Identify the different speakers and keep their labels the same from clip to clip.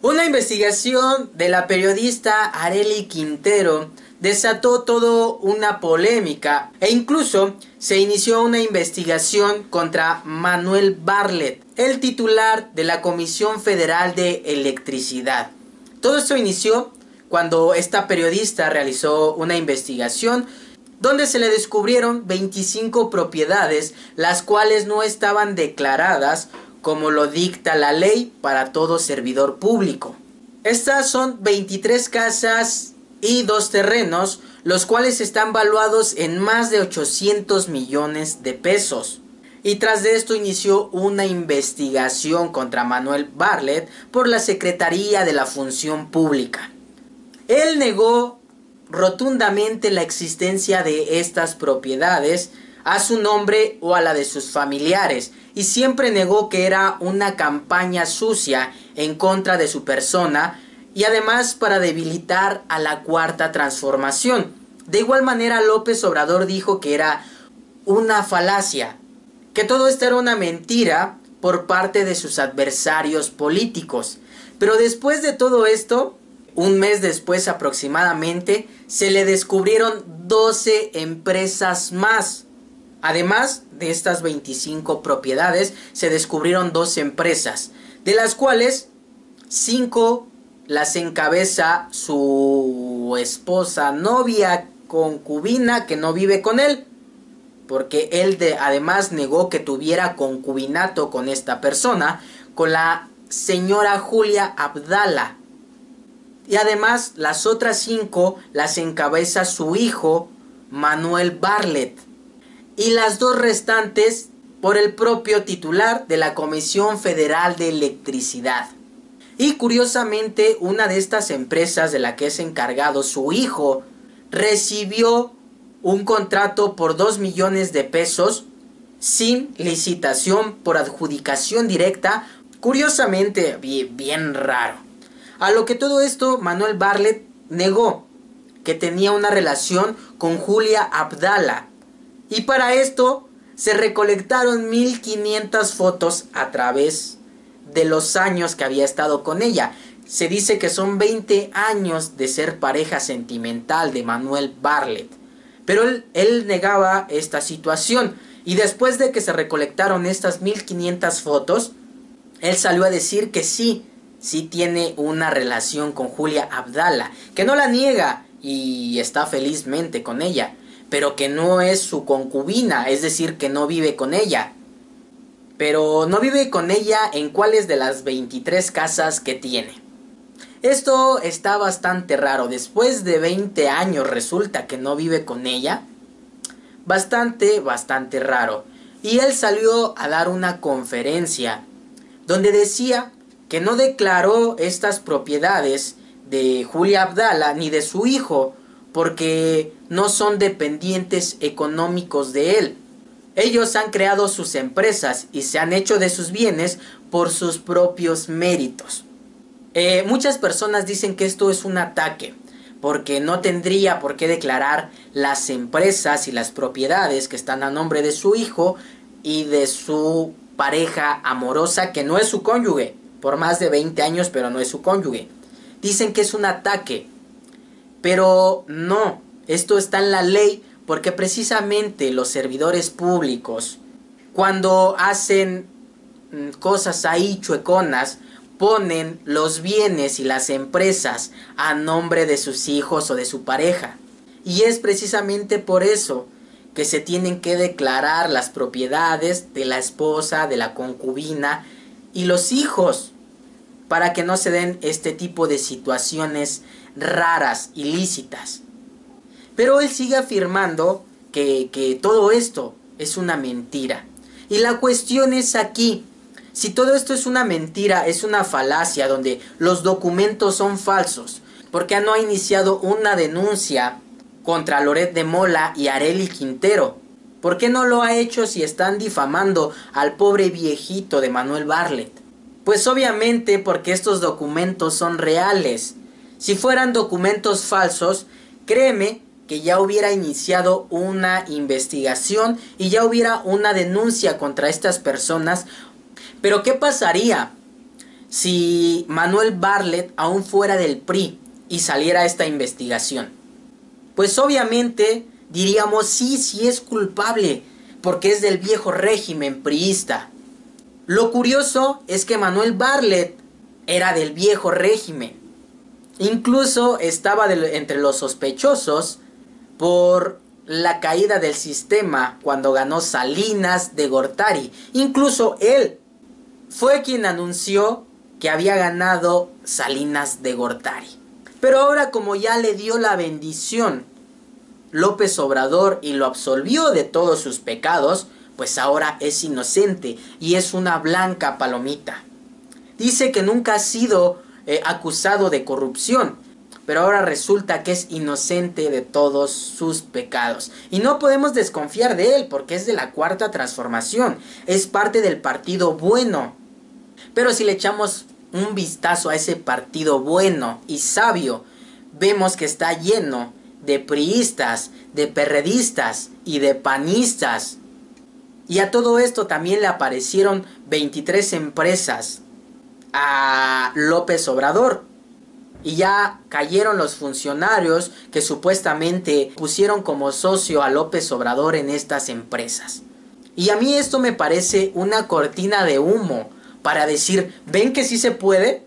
Speaker 1: Una investigación de la periodista Arely Quintero desató toda una polémica e incluso se inició una investigación contra Manuel Bartlett, el titular de la Comisión Federal de Electricidad. Todo esto inició cuando esta periodista realizó una investigación donde se le descubrieron 25 propiedades, las cuales no estaban declaradas como lo dicta la ley para todo servidor público. Estas son 23 casas y 2 terrenos, los cuales están valuados en más de 800 millones de pesos. Y tras de esto inició una investigación contra Manuel Bartlett por la Secretaría de la Función Pública. Él negó rotundamente la existencia de estas propiedades a su nombre o a la de sus familiares, y siempre negó que era una campaña sucia en contra de su persona y además para debilitar a la Cuarta Transformación. De igual manera, López Obrador dijo que era una falacia, que todo esto era una mentira por parte de sus adversarios políticos. Pero después de todo esto, un mes después aproximadamente, se le descubrieron 12 empresas más. Además de estas 25 propiedades, se descubrieron 12 empresas, de las cuales 5 las encabeza su esposa, novia, concubina, que no vive con él, porque él además negó que tuviera concubinato con esta persona, con la señora Julia Abdala. Y además las otras 5 las encabeza su hijo Manuel Bartlett, y las 2 restantes por el propio titular de la Comisión Federal de Electricidad. Y curiosamente, una de estas empresas de la que es encargado su hijo recibió un contrato por 2 millones de pesos sin licitación, por adjudicación directa. Curiosamente, bien raro. A lo que todo esto, Manuel Bartlett negó que tenía una relación con Julia Abdala. Y para esto se recolectaron 1500 fotos a través de los años que había estado con ella. Se dice que son 20 años de ser pareja sentimental de Manuel Bartlett. Pero él negaba esta situación. Y después de que se recolectaron estas 1500 fotos, él salió a decir que sí tiene una relación con Julia Abdala, que no la niega y está felizmente con ella, pero que no es su concubina, es decir, que no vive con ella. Pero no vive con ella en cuáles de las 23 casas que tiene. Esto está bastante raro. Después de 20 años resulta que no vive con ella. Bastante raro. Y él salió a dar una conferencia donde decía que no declaró estas propiedades de Julia Abdala ni de su hijo, porque no son dependientes económicos de él. Ellos han creado sus empresas y se han hecho de sus bienes por sus propios méritos. Muchas personas dicen que esto es un ataque, porque no tendría por qué declarar las empresas y las propiedades que están a nombre de su hijo y de su pareja amorosa, que no es su cónyuge, por más de 20 años, pero no es su cónyuge. Dicen que es un ataque. Pero no, esto está en la ley, porque precisamente los servidores públicos, cuando hacen cosas ahí chueconas, ponen los bienes y las empresas a nombre de sus hijos o de su pareja. Y es precisamente por eso que se tienen que declarar las propiedades de la esposa, de la concubina y los hijos, para que no se den este tipo de situaciones raras, ilícitas. Pero él sigue afirmando que todo esto es una mentira. Y la cuestión es aquí, si todo esto es una mentira, es una falacia donde los documentos son falsos, ¿por qué no ha iniciado una denuncia contra Loret de Mola y Arely Quintero? ¿Por qué no lo ha hecho si están difamando al pobre viejito de Manuel Bartlett? Pues obviamente porque estos documentos son reales. Si fueran documentos falsos, créeme que ya hubiera iniciado una investigación y ya hubiera una denuncia contra estas personas. Pero ¿qué pasaría si Manuel Bartlett aún fuera del PRI y saliera esta investigación? Pues obviamente diríamos sí, sí es culpable, porque es del viejo régimen priista. Lo curioso es que Manuel Bartlett era del viejo régimen. Incluso estaba entre los sospechosos por la caída del sistema cuando ganó Salinas de Gortari. Incluso él fue quien anunció que había ganado Salinas de Gortari. Pero ahora, como ya le dio la bendición López Obrador y lo absolvió de todos sus pecados, pues ahora es inocente y es una blanca palomita. Dice que nunca ha sido acusado de corrupción, pero ahora resulta que es inocente de todos sus pecados. Y no podemos desconfiar de él porque es de la Cuarta Transformación, es parte del partido bueno. Pero si le echamos un vistazo a ese partido bueno y sabio, vemos que está lleno de priistas, de perredistas y de panistas. Y a todo esto también le aparecieron 23 empresas a López Obrador. Y ya cayeron los funcionarios que supuestamente pusieron como socio a López Obrador en estas empresas. Y a mí esto me parece una cortina de humo para decir, ¿ven que sí se puede?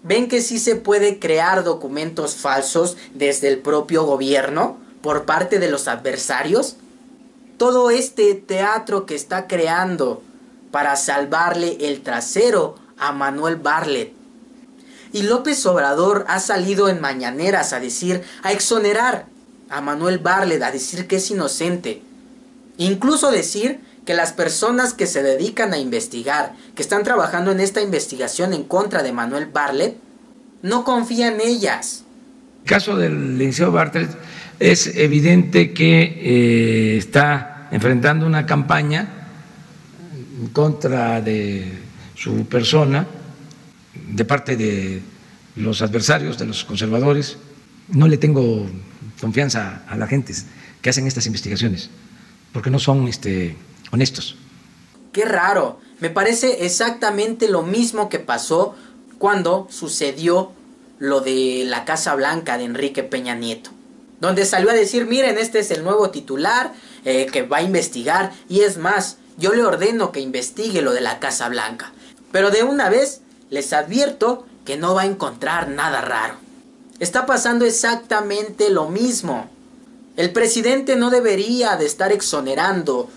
Speaker 1: ¿Ven que sí se puede crear documentos falsos desde el propio gobierno por parte de los adversarios? Todo este teatro que está creando para salvarle el trasero a Manuel Bartlett. Y López Obrador ha salido en mañaneras a decir, a exonerar a Manuel Bartlett, a decir que es inocente. Incluso decir que las personas que se dedican a investigar, que están trabajando en esta investigación en contra de Manuel Bartlett, no confían en ellas.
Speaker 2: En el caso del licenciado Bartlett es evidente que está enfrentando una campaña en contra de su persona de parte de los adversarios, de los conservadores. No le tengo confianza a la gente que hacen estas investigaciones porque no son honestos.
Speaker 1: Qué raro, me parece exactamente lo mismo que pasó cuando sucedió lo de la Casa Blanca de Enrique Peña Nieto, donde salió a decir, miren, este es el nuevo titular que va a investigar, y es más, yo le ordeno que investigue lo de la Casa Blanca, pero de una vez les advierto que no va a encontrar nada raro. Está pasando exactamente lo mismo. El presidente no debería de estar exonerando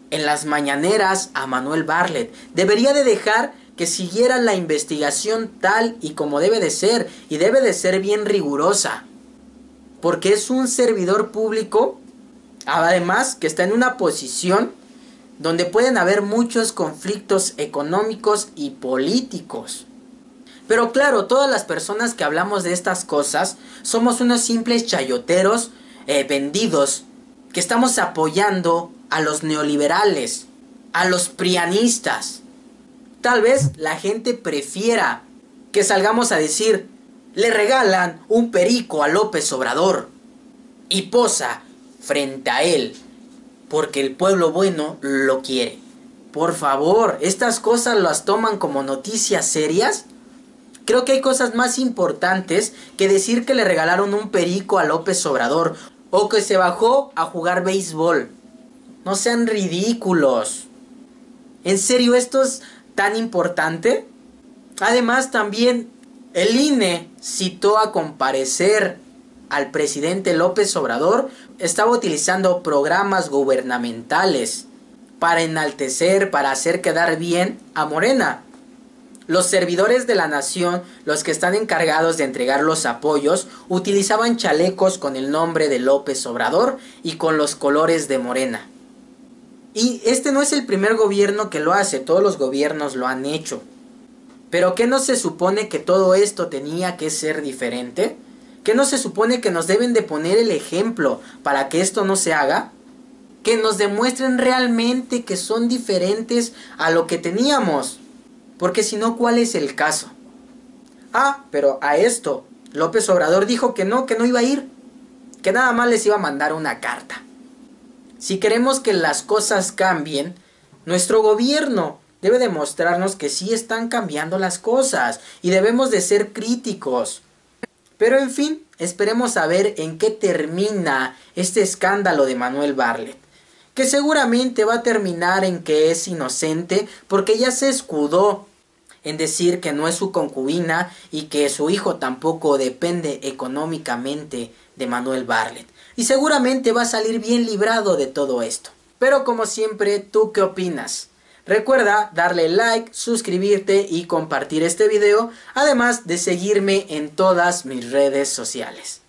Speaker 1: en las mañaneras a Manuel Bartlett. Debería de dejar que siguiera la investigación tal y como debe de ser, y debe de ser bien rigurosa, porque es un servidor público, además que está en una posición donde pueden haber muchos conflictos económicos y políticos. Pero claro, todas las personas que hablamos de estas cosas somos unos simples chayoteros vendidos, que estamos apoyando a los neoliberales, a los prianistas. Tal vez la gente prefiera que salgamos a decir, le regalan un perico a López Obrador y posa frente a él porque el pueblo bueno lo quiere. Por favor, ¿estas cosas las toman como noticias serias? Creo que hay cosas más importantes que decir que le regalaron un perico a López Obrador o que se bajó a jugar béisbol. No sean ridículos. ¿En serio esto es tan importante? Además, también el INE citó a comparecer al presidente López Obrador. Estaba utilizando programas gubernamentales para enaltecer, para hacer quedar bien a Morena. Los servidores de la nación, los que están encargados de entregar los apoyos, utilizaban chalecos con el nombre de López Obrador y con los colores de Morena. Y este no es el primer gobierno que lo hace, todos los gobiernos lo han hecho. ¿Pero qué no se supone que todo esto tenía que ser diferente? ¿Qué no se supone que nos deben de poner el ejemplo para que esto no se haga? Que nos demuestren realmente que son diferentes a lo que teníamos. Porque si no, ¿cuál es el caso? Pero a esto, López Obrador dijo que no iba a ir. Que nada más les iba a mandar una carta. Si queremos que las cosas cambien, nuestro gobierno debe demostrarnos que sí están cambiando las cosas y debemos de ser críticos. Pero en fin, esperemos a ver en qué termina este escándalo de Manuel Bartlett, que seguramente va a terminar en que es inocente porque ya se escudó en decir que no es su concubina y que su hijo tampoco depende económicamente de Manuel Bartlett. Y seguramente va a salir bien librado de todo esto. Pero como siempre, ¿tú qué opinas? Recuerda darle like, suscribirte y compartir este video, además de seguirme en todas mis redes sociales.